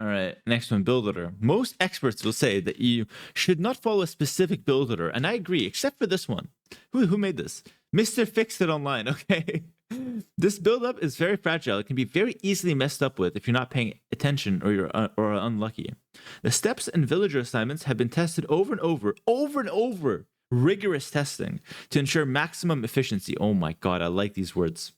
All right, next one, build order. Most experts will say that you should not follow a specific build order, and I agree, except for this one. Who made this? Mr. Fixed It Online, okay? This build-up is very fragile. It can be very easily messed up with if you're not paying attention or you're or are unlucky. The steps and villager assignments have been tested over and over, rigorous testing to ensure maximum efficiency. Oh my god, I like these words.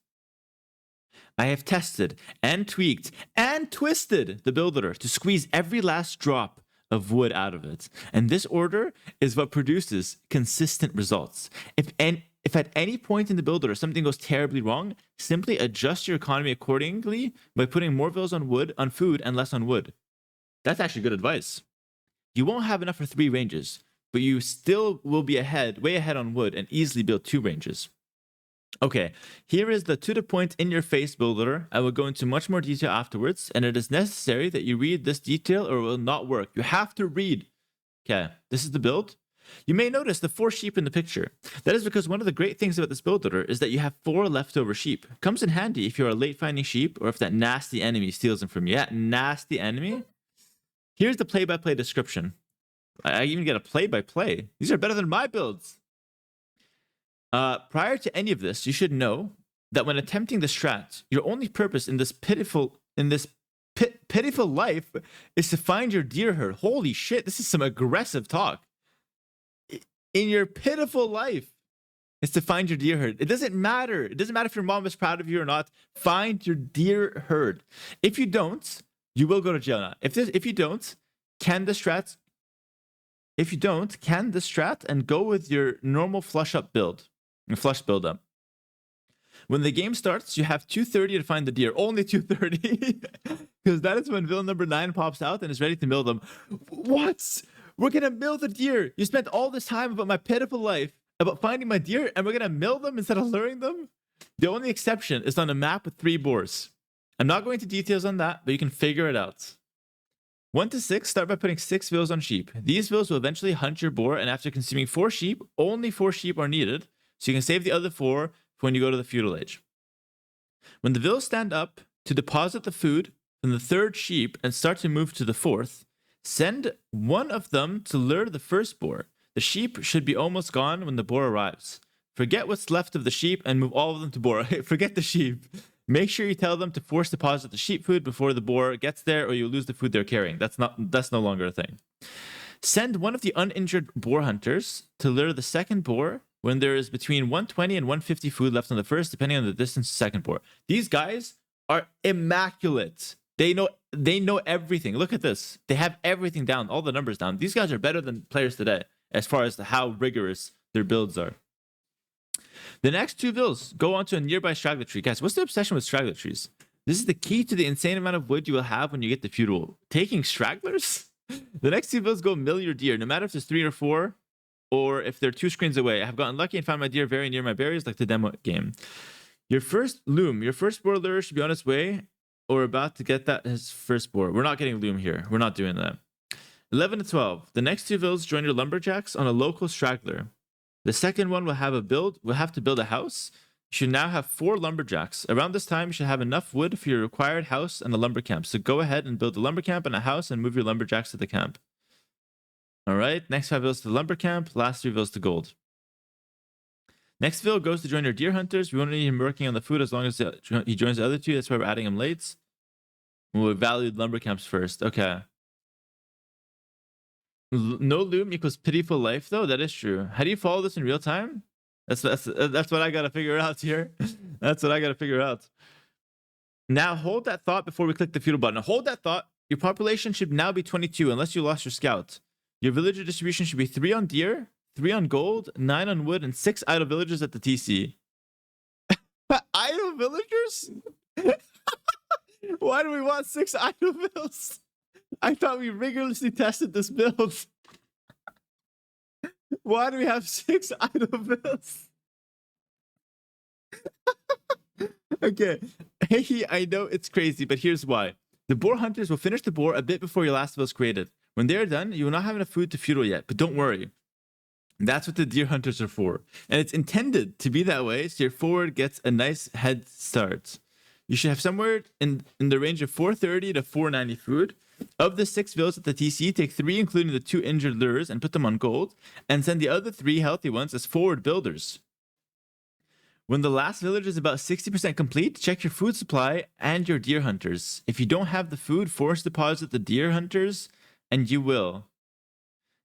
I have tested and tweaked and twisted the builder to squeeze every last drop of wood out of it. And this order is what produces consistent results. If at any point in the builder something goes terribly wrong, simply adjust your economy accordingly by putting more vills on food and less on wood. That's actually good advice. You won't have enough for 3 ranges, but you still will be way ahead on wood and easily build 2 ranges. Okay, here is the to-the-point in-your-face builder. I will go into much more detail afterwards, and it is necessary that you read this detail or it will not work. You have to read. Okay, this is the build. You may notice the 4 sheep in the picture. That is because one of the great things about this builder is that you have 4 leftover sheep. Comes in handy if you're a late finding sheep or if that nasty enemy steals them from you. Yeah, nasty enemy. Here's the play-by-play description. I even get a play-by-play. These are better than my builds. Prior to any of this, you should know that when attempting the strat, your only purpose in this pitiful life is to find your deer herd. Holy shit, this is some aggressive talk. In your pitiful life is to find your deer herd. It doesn't matter. It doesn't matter if your mom is proud of you or not. Find your deer herd. If you don't, you will go to jail now. If you don't, can the strat and go with your normal flush build up. When the game starts, you have 2:30 to find the deer. Only 2:30, because that is when villain number 9 pops out and is ready to mill them. What? We're gonna mill the deer. You spent all this time about my pitiful life, about finding my deer, and we're gonna mill them instead of luring them? The only exception is on a map with 3 boars. I'm not going into details on that, but you can figure it out. 1 to 6, start by putting 6 vills on sheep. These vills will eventually hunt your boar, and after consuming 4 sheep, only 4 sheep are needed, so you can save the other 4 for when you go to the feudal age. When the vills stand up to deposit the food from the 3rd sheep and start to move to the 4th, send one of them to lure the first boar. The sheep should be almost gone when the boar arrives. Forget what's left of the sheep and move all of them to boar. Forget the sheep. Make sure you tell them to force deposit the sheep food before the boar gets there, or you'll lose the food they're carrying. That's no longer a thing. Send one of the uninjured boar hunters to lure the second boar when there is between 120 and 150 food left on the first, depending on the distance to the second boar. These guys are immaculate. They know everything. Look at this. They have everything down, all the numbers down. These guys are better than players today as far as how rigorous their builds are. The next 2 vills go onto a nearby straggler tree. Guys, what's the obsession with straggler trees? This is the key to the insane amount of wood you will have when you get the feudal. Taking stragglers? The next 2 vills go mill your deer, no matter if there's 3 or 4, or if they're 2 screens away. I have gotten lucky and found my deer very near my berries, like the demo game. Your first boar lure should be on its way, or about to get his first boar. We're not getting loom here. We're not doing that. 11 to 12. The next 2 vills join your lumberjacks on a local straggler. The second one will have to build a house. You should now have 4 lumberjacks. Around this time, you should have enough wood for your required house and a lumber camp. So go ahead and build a lumber camp and a house and move your lumberjacks to the camp. All right, next 5 vills to the lumber camp, last 3 vills to gold. Next vill goes to join your deer hunters. We won't need him working on the food as long as he joins the other 2. That's why we're adding him late. We valued lumber camps first. Okay. No loom equals pitiful life, though. That is true. How do you follow this in real time? That's what I gotta figure out here. That's what I gotta figure out. Now hold that thought before we click the feudal button. Hold that thought. Your population should now be 22, unless you lost your scout. Your villager distribution should be 3 on deer, 3 on gold, 9 on wood, and 6 idle villagers at the TC. Idle villagers? Why do we want 6 idle vills? I thought we rigorously tested this build. Why do we have 6 idle vills? Okay. Hey, I know it's crazy, but here's why. The boar hunters will finish the boar a bit before your last vill is created. When they're done, you will not have enough food to feudal yet, but don't worry. That's what the deer hunters are for. And it's intended to be that way, so your forward gets a nice head start. You should have somewhere in the range of 430 to 490 food. Of the 6 villas at the TC, take 3, including the 2 injured lures, and put them on gold, and send the other 3 healthy ones as forward builders. When the last village is about 60% complete, check your food supply and your deer hunters. If you don't have the food, force deposit the deer hunters, and you will.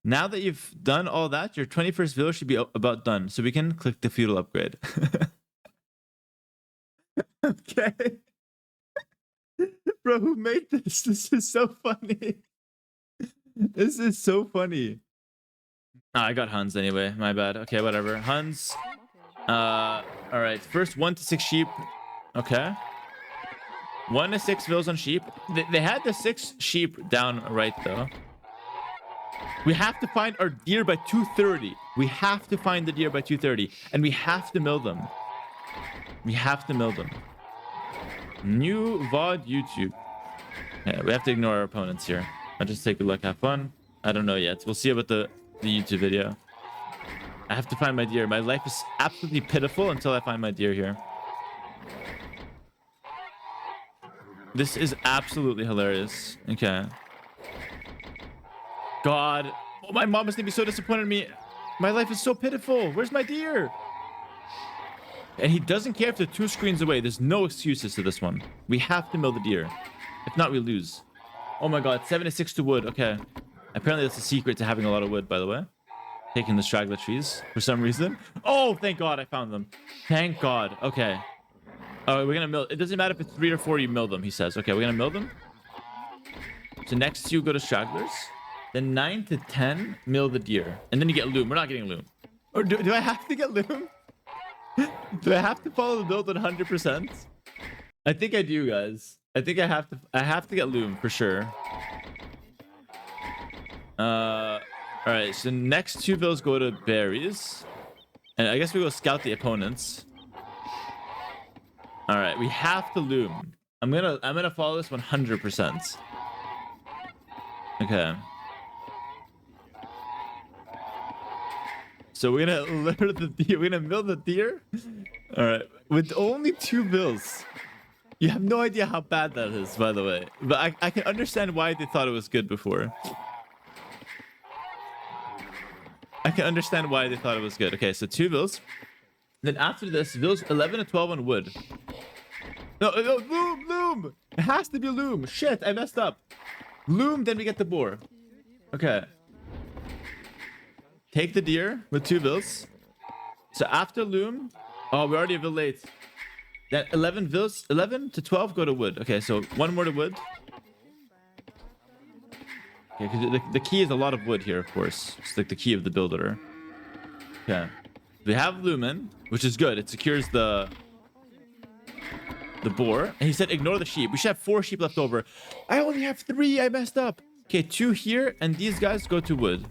Now that you've done all that, your 21st village should be about done, so we can click the feudal upgrade. Okay. Bro, who made this? This is so funny. This is so funny. Oh, I got Huns anyway. My bad. Okay, whatever. Huns. All right. First 1 to 6 sheep. Okay. 1 to 6 villas on sheep. They had the 6 sheep down right though. We have to find our deer by 2:30. We have to find the deer by 2:30, and we have to mill them. We have to mill them. New VOD YouTube. Yeah, we have to ignore our opponents here. I'll just take a look, have fun. I don't know yet. We'll see about the YouTube video. I have to find my deer. My life is absolutely pitiful until I find my deer here. This is absolutely hilarious. Okay. God. Oh, my mom is going to be so disappointed in me. My life is so pitiful. Where's my deer? And he doesn't care if they're 2 screens away. There's no excuses to this one. We have to mill the deer. If not, we lose. Oh my god, 76 to wood. Okay. Apparently that's the secret to having a lot of wood, by the way. Taking the straggler trees for some reason. Oh, thank god I found them. Thank god. Okay. Oh, we're gonna mill. It doesn't matter if it's 3 or 4, you mill them, he says. Okay, we're gonna mill them. So next you go to stragglers. Then 9 to 10, mill the deer. And then you get loom. We're not getting loom. Or do I have to get loom? Do I have to follow the build 100%? I think I do, guys. I think I have to get loom for sure. All right, so next 2 builds go to berries. And I guess we go scout the opponents. All right, we have to loom. I'm gonna follow this 100%. Okay. So we're gonna lure the deer. We're gonna mill the deer. All right, with only 2 bills. You have no idea how bad that is, by the way. But I can understand why they thought it was good before. I can understand why they thought it was good. Okay, so 2 bills. Then after this, bills 11 to 12 on wood. No, loom. It has to be loom. Shit, I messed up. Loom, then we get the boar. Okay. Take the deer with 2 bills. So after loom, oh, we're already a bit late. Then 11 bills, 11 to 12 go to wood. Okay, so 1 more to wood. Okay, because the key is a lot of wood here, of course. It's like the key of the builder. Okay. We have lumen, which is good. It secures the boar. And he said ignore the sheep. We should have 4 sheep left over. I only have 3. I messed up. Okay, 2 here, and these guys go to wood.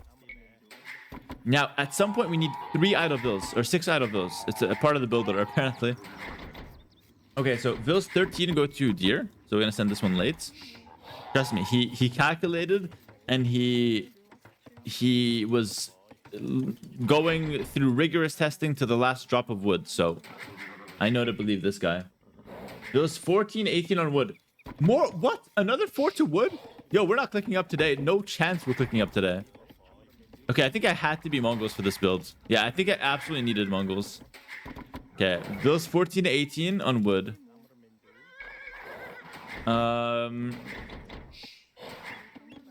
Now, at some point, we need 3 idle bills, or 6 idle bills. It's a part of the builder, apparently. Okay, so bills 13 go to deer. So we're going to send this one late. Trust me, he calculated, and he was going through rigorous testing to the last drop of wood. So I know to believe this guy. Bills 14, 18 on wood. More? What? Another 4 to wood? Yo, we're not clicking up today. No chance we're clicking up today. Okay, I think I had to be Mongols for this build. Yeah, I think I absolutely needed Mongols. Okay, bills 14 to 18 on wood. All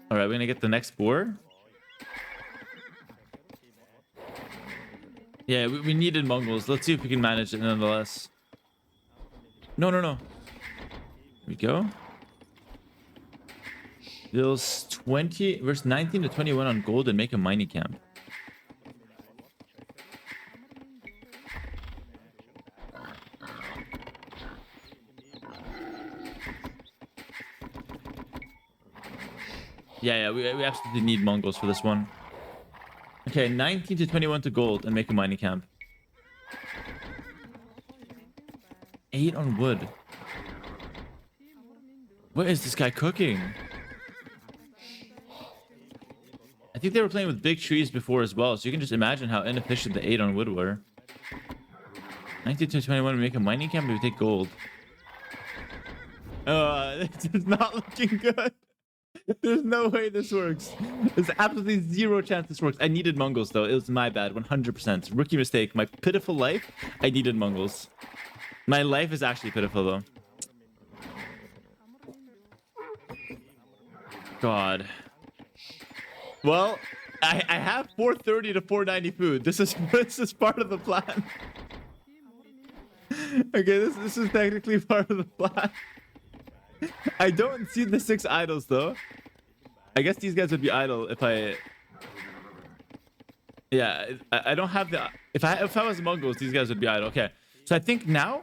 right, we're gonna get the next boar. Yeah, we needed Mongols. Let's see if we can manage it nonetheless. No. Here we go. Bills 20 verse 19 to 21 on gold and make a mining camp. Yeah, we absolutely need Mongols for this one. Okay, 19 to 21 to gold and make a mining camp. 8 on wood. What is this guy cooking? I think they were playing with big trees before as well, so you can just imagine how inefficient the 8 on wood were. 19 to 21, we make a mining camp, we take gold. This is not looking good. There's no way this works. There's absolutely zero chance this works. I needed Mongols, though. It was my bad, 100%. Rookie mistake. My pitiful life, I needed Mongols. My life is actually pitiful, though. God. Well, I have 430 to 490 food. This is part of the plan. Okay, this is technically part of the plan. I don't see the 6 idols, though. I guess these guys would be idle if I... Yeah, I don't have the... If I was Mongols, these guys would be idle. Okay, so I think now,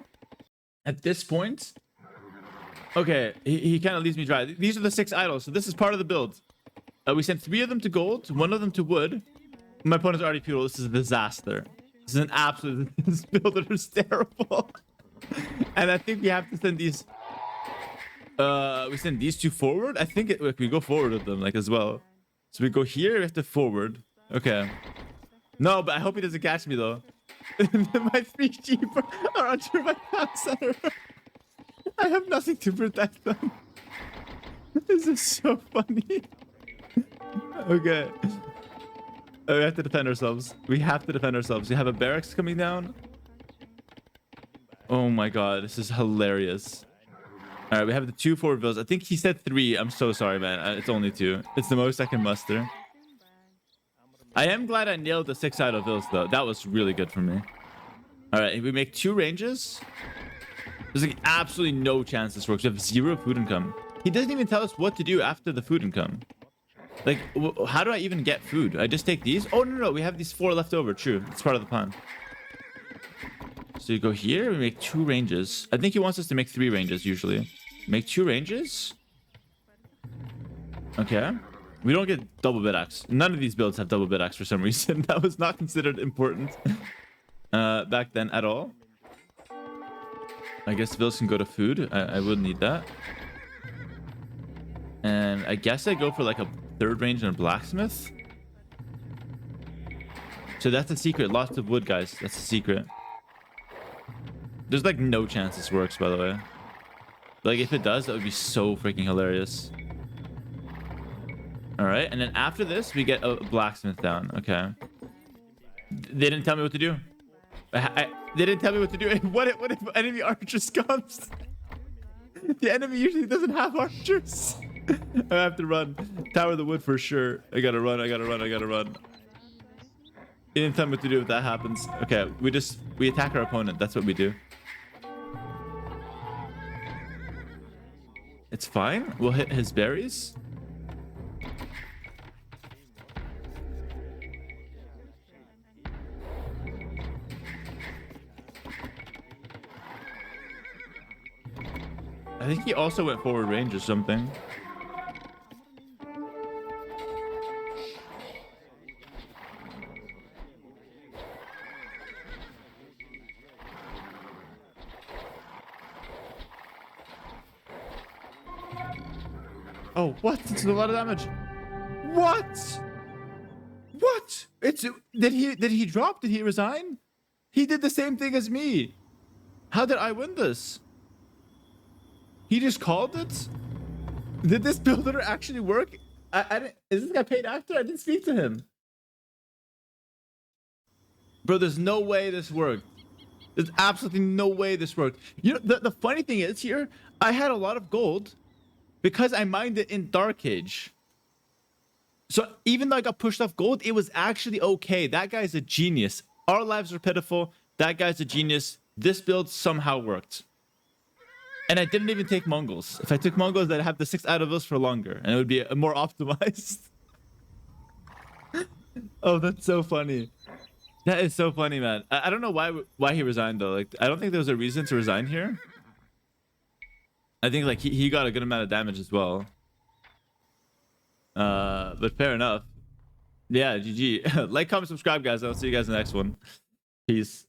at this point... Okay, he kind of leaves me dry. These are the 6 idols, so this is part of the build. We sent 3 of them to gold, 1 of them to wood. My opponent's already feudal. This is a disaster. This is an absolute... This builder is terrible. And I think we have to send these... we send these 2 forward. I think we go forward with them like as well. So we go here. We have to forward. Okay. No, but I hope he doesn't catch me though. My 3 sheep are under my town center. I have nothing to protect them. This is so funny. Okay. We have to defend ourselves. We have to defend ourselves. We have a barracks coming down. Oh my god, this is hilarious. All right, we have the 2 forward villas. I think he said 3. I'm so sorry, man. It's only 2. It's the most I can muster. I am glad I nailed the 6 idle villas, though. That was really good for me. All right, we make 2 ranges. There's like absolutely no chance this works. We have 0 food income. He doesn't even tell us what to do after the food income. Like, how do I even get food? I just take these? Oh, no. We have these 4 left over. True. It's part of the plan. So you go here. We make 2 ranges. I think he wants us to make 3 ranges, usually. Make 2 ranges. Okay. We don't get double bid axe. None of these builds have double bid axe for some reason. That was not considered important back then at all. I guess villas can go to food. I would need that. And I guess I go for like a 3rd range and a blacksmith. So that's a secret. Lots of wood, guys. That's a secret. There's like no chance this works, by the way. Like if it does, that would be so freaking hilarious. All right, and then after this, we get a blacksmith down. Okay. They didn't tell me what to do. They didn't tell me what to do. What if enemy archers comes? The enemy usually doesn't have archers. I have to run. Tower the wood for sure. I gotta run. He didn't tell me what to do if that happens. Okay, we attack our opponent. That's what we do. It's fine. We'll hit his berries. I think he also went forward range or something. Oh, what? It's a lot of damage. What? What? Did he drop? Did he resign? He did the same thing as me. How did I win this? He just called it? Did this builder actually work? Is this guy paid after? I didn't speak to him. Bro, there's no way this worked. There's absolutely no way this worked. You know, the funny thing is here, I had a lot of gold because I mined it in Dark Age. So even though I got pushed off gold, it was actually okay. That guy's a genius. Our lives are pitiful. That guy's a genius. This build somehow worked. And I didn't even take Mongols. If I took Mongols, I'd have the 6 out of those for longer. And it would be more optimized. Oh, that's so funny. That is so funny, man. I don't know why he resigned, though. Like, I don't think there was a reason to resign here. I think, like, he got a good amount of damage as well. But fair enough. Yeah, GG. Like, comment, subscribe, guys. I'll see you guys in the next one. Peace.